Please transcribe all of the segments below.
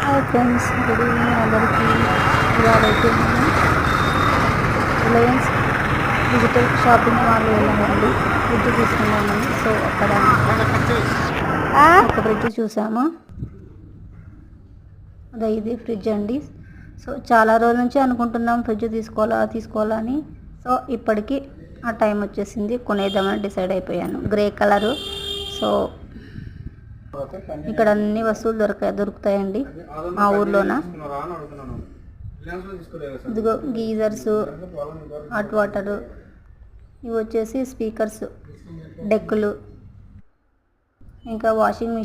Hi friends, good evening అందరికీ. ఇవాళైతే మేము Reliance digital shopping mall వెళ్ళామండి. ఫ్రిడ్జ్ తీసుకున్నామని. సో అక్కడ ఒక ఫ్రిడ్జ్ చూసాము. అదే ఇది ఫ్రిడ్జ్ అండి. సో చాలా రోజుల నుంచి అనుకుంటున్నాం ఫ్రిడ్జ్ తీసుకోవాలా అని. సో ఇప్పటికీ ఆ టైం వచ్చేసింది, కొనేద్దామని డిసైడ్ అయిపోయాను. Grey colour. సో ఇక్కడ అన్ని వస్తువులు దొరుకుతాయండి మా ఊర్లోన. ఇదిగో గీజర్స్, హాట్ వాటరు, ఇవి వచ్చేసి స్పీకర్స్, డెక్కులు, ఇంకా వాషింగ్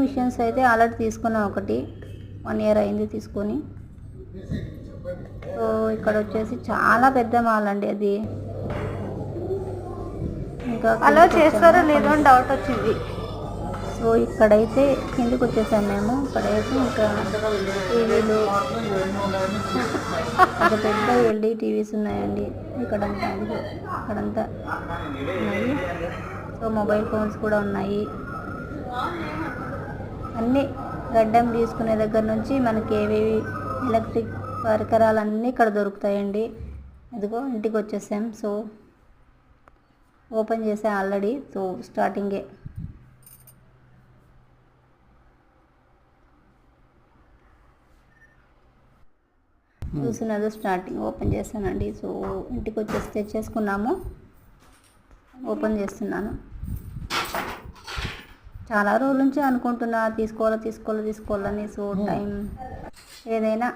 మిషన్స్ అయితే ఆల్రెడీ తీసుకున్నాం. ఒకటి 1 year అయింది తీసుకొని. సో ఇక్కడ వచ్చేసి చాలా పెద్ద మాల్ అండి అది. ఇంకా అలా చేస్తారో లేదో అని డౌట్ వచ్చింది. సో ఇక్కడైతే కిందికి వచ్చేసాం మేము. ఇక్కడైతే ఇంకా టీవీలు, ఒక పెద్ద ఎల్ఈడి టీవీస్ ఉన్నాయండి ఇక్కడంతా. ఉన్నాయి. సో మొబైల్ ఫోన్స్ కూడా ఉన్నాయి. అన్నీ గడ్డం తీసుకునే దగ్గర నుంచి మనకి ఏవేవి ఎలక్ట్రిక్ పరికరాలన్నీ ఇక్కడ దొరుకుతాయండి. ఇదిగో ఇంటికి వచ్చేసాం. సో ఓపెన్ చేసా ఆల్రెడీ. సో స్టార్టింగే చూసినది స్టార్టింగ్ ఓపెన్ చేశానండి. సో ఇంటికి వచ్చేసి తెచ్చేసుకున్నాము. ఓపెన్ చేస్తున్నాను. చాలా రోజుల నుంచి అనుకుంటున్నా తీసుకోవాలని. సో టైం ఏదైనా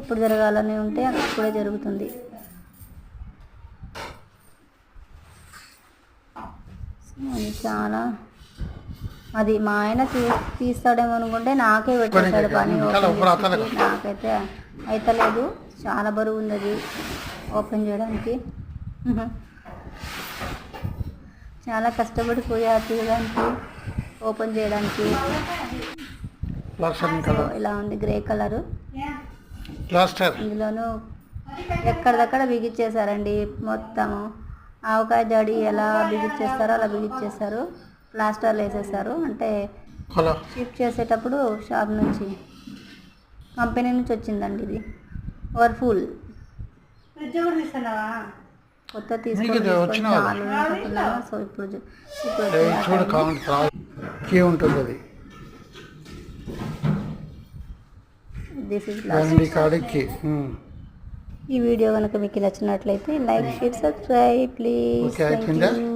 ఎప్పుడు జరగాలని ఉంటే అప్పుడే జరుగుతుంది. అది మా ఆయన తీస్తాడేమో అనుకుంటే నాకే పెట్టేశాడు పని. నాకైతే అయితలేదు. చాలా బరువు ఉంది అది ఓపెన్ చేయడానికి. చాలా కష్టపడిపోయా తీయడానికి, ఓపెన్ చేయడానికి. ఇలా ఉంది గ్రే కలరు. ఇందులోనూ ఎక్కడిదక్కడ బిగించేశారండి మొత్తము. ఆవకాయ జాడి ఎలా బిగించేస్తారో అలా బిగించేశారు. ప్లాస్టర్లు వేసేసారు. అంటే షిఫ్ట్ చేసేటప్పుడు షాప్ నుంచి, కంపెనీ నుంచి వచ్చిందండి ఇది. వర్ఫుల్ కొత్త తీసుకొని చాలు. సో ఇప్పుడు దిస్ ఇస్ లాస్ట్. ఈ వీడియో కనుక మీకు నచ్చినట్లయితే like, share, subscribe please. Thank you.